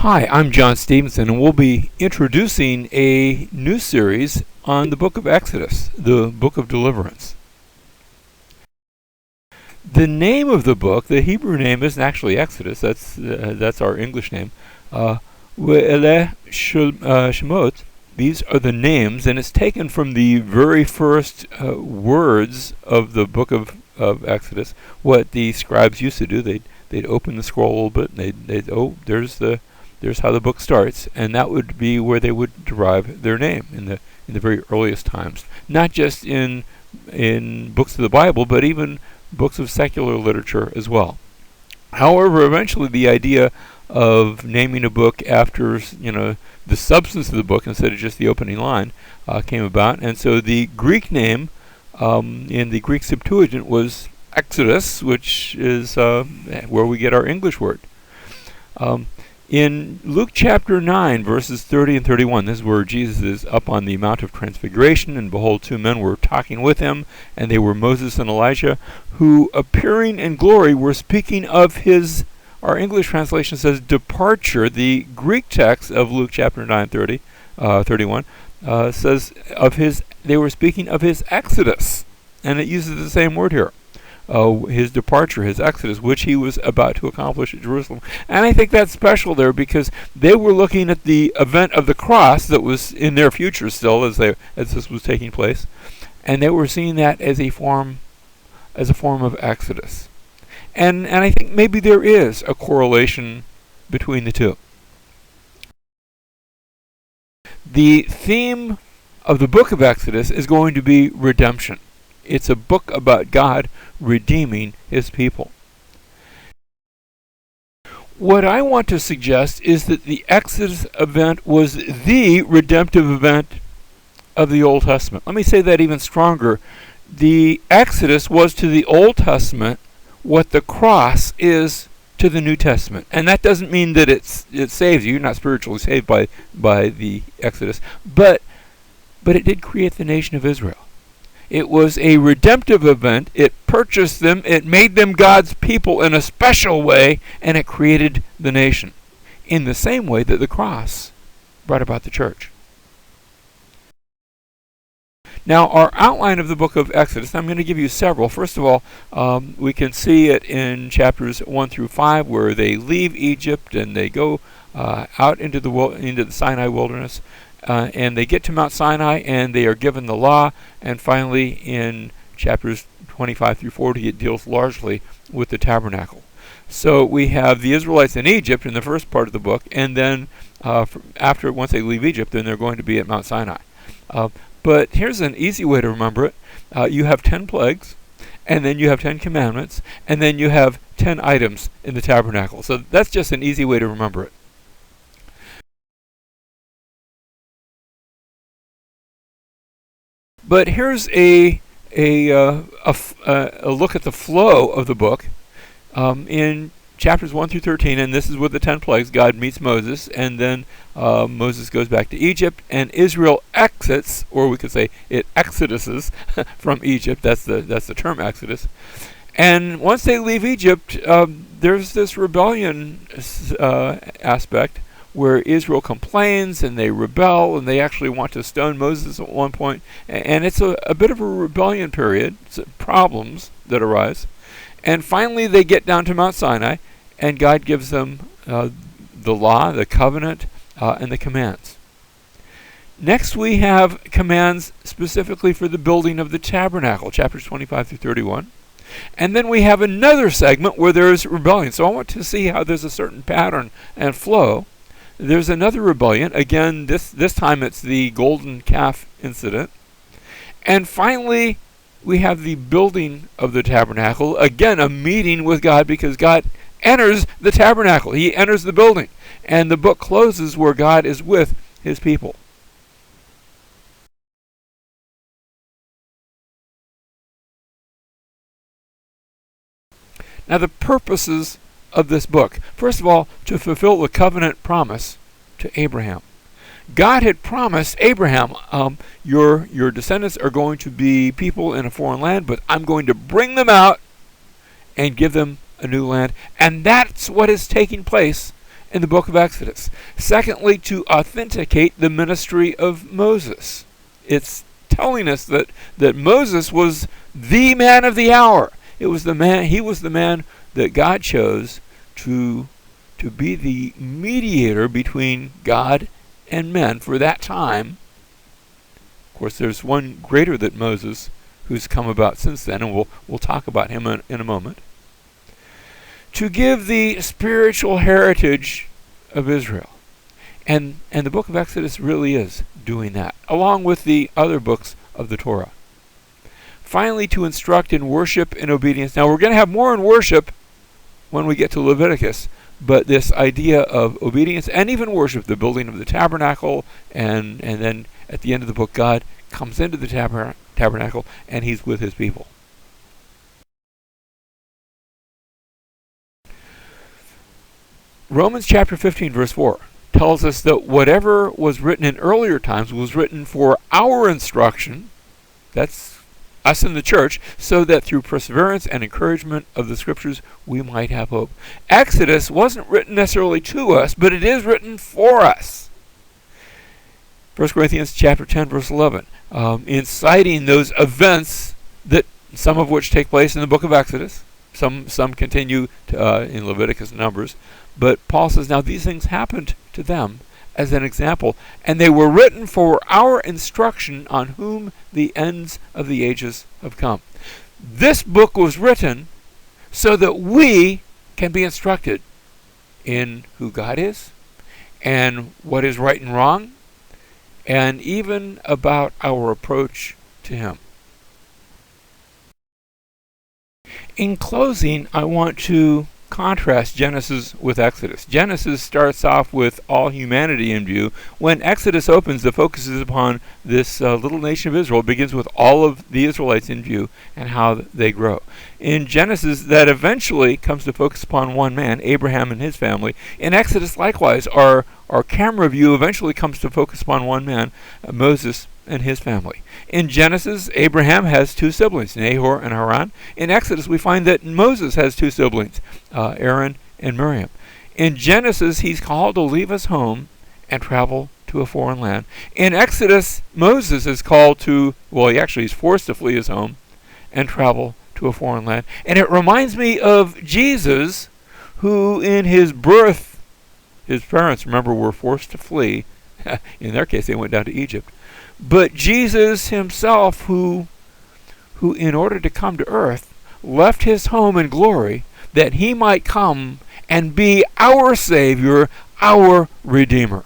Hi, I'm John Stevenson, and we'll be introducing a new series on the book of Exodus, the book of deliverance. The name of the book, the Hebrew name, isn't actually Exodus. That's our English name. Ve'eleh Shemot. These are the names, and it's taken from the very first words of the book of Exodus. What the scribes used to do, they'd open the scroll a little bit, and there's how the book starts, and that would be where they would derive their name in the very earliest times. Not just in books of the Bible, but even books of secular literature as well. However, eventually the idea of naming a book after the substance of the book instead of just the opening line came about, and so the Greek name in the Greek Septuagint was Exodus, which is where we get our English word. In Luke chapter 9, verses 30 and 31, this is where Jesus is up on the Mount of Transfiguration, and behold, two men were talking with him, and they were Moses and Elijah, who, appearing in glory, were speaking of his, our English translation says, departure. The Greek text of Luke chapter 9, 31, says of his, they were speaking of his exodus, and it uses the same word here. His departure, his exodus, which he was about to accomplish at Jerusalem. And I think that's special there because they were looking at the event of the cross that was in their future still as this was taking place, and they were seeing that as a form of exodus. And I think maybe there is a correlation between the two. The theme of the book of Exodus is going to be redemption. It's a book about God redeeming his people. What I want to suggest is that the Exodus event was the redemptive event of the Old Testament. Let me say that even stronger. The Exodus was to the Old Testament what the cross is to the New Testament. And that doesn't mean that it saves you. You're not spiritually saved by the Exodus. But it did create the nation of Israel. It was a redemptive event. It purchased them. It made them God's people in a special way, and it created the nation in the same way that the cross brought about the church. Now, our outline of the book of Exodus, I'm going to give you several. First of all, we can see it in chapters 1 through 5, where they leave Egypt and they go out into the Sinai wilderness. And they get to Mount Sinai and they are given the law, and finally in chapters 25 through 40 it deals largely with the tabernacle. So we have the Israelites in Egypt in the first part of the book, and then once they leave Egypt, then they're going to be at Mount Sinai. But here's an easy way to remember it. You have 10 plagues, and then you have 10 commandments, and then you have 10 items in the tabernacle. So that's just an easy way to remember it. But here's a look at the flow of the book in chapters 1 through 13, and this is with the 10 plagues. God meets Moses, and then Moses goes back to Egypt, and Israel exits, or we could say it exoduses from Egypt. That's the term exodus. And once they leave Egypt, there's this rebellion aspect, where Israel complains and they rebel and they actually want to stone Moses at one point. And it's a bit of a rebellion period, problems that arise. And finally they get down to Mount Sinai, and God gives them the law, the covenant, and the commands. Next we have commands specifically for the building of the tabernacle, chapters 25 through 31. And then we have another segment where there's rebellion. So I want to see how there's a certain pattern and flow. There's another rebellion. Again, this time it's the golden calf incident. And finally, we have the building of the tabernacle. Again, a meeting with God, because God enters the tabernacle. He enters the building. And the book closes where God is with his people. Now, the purposes of this book. First of all, to fulfill the covenant promise to Abraham. God had promised Abraham, your descendants are going to be people in a foreign land, but I'm going to bring them out and give them a new land. And that's what is taking place in the book of Exodus. Secondly, to authenticate the ministry of Moses. It's telling us that Moses was the man of the hour. He was the man that God chose to be the mediator between God and men for that time. Of course, there's one greater than Moses who's come about since then, and we'll talk about him in a moment. To give the spiritual heritage of Israel. And the book of Exodus really is doing that, along with the other books of the Torah. Finally, to instruct in worship and obedience. Now, we're going to have more in worship when we get to Leviticus, but this idea of obedience and even worship, the building of the tabernacle, and then at the end of the book, God comes into the tabernacle and he's with his people. Romans chapter 15, verse 4 tells us that whatever was written in earlier times was written for our instruction, that's us in the church, so that through perseverance and encouragement of the scriptures we might have hope. Exodus wasn't written necessarily to us, but it is written for us. 1 Corinthians chapter 10, verse 11, inciting those events that some of which take place in the book of Exodus. Some continue in Leviticus and Numbers. But Paul says, now these things happened to them as an example, and they were written for our instruction on whom the ends of the ages have come. This book was written so that we can be instructed in who God is and what is right and wrong, and even about our approach to him. In closing, I want to contrast Genesis with Exodus. Genesis starts off with all humanity in view. When Exodus opens, the focus is upon this little nation of Israel. It begins with all of the Israelites in view and how they grow. In Genesis, that eventually comes to focus upon one man, Abraham and his family. In Exodus, likewise, our camera view eventually comes to focus upon one man, Moses and his family. In Genesis, Abraham has two siblings, Nahor and Haran. In Exodus, we find that Moses has two siblings, Aaron and Miriam. In Genesis, he's called to leave his home and travel to a foreign land. In Exodus, Moses is called to, he's forced to flee his home and travel to a foreign land. And it reminds me of Jesus, who in his birth, his parents, remember, were forced to flee. In their case, they went down to Egypt. But Jesus himself, who in order to come to earth, left his home in glory, that he might come and be our Savior, our Redeemer.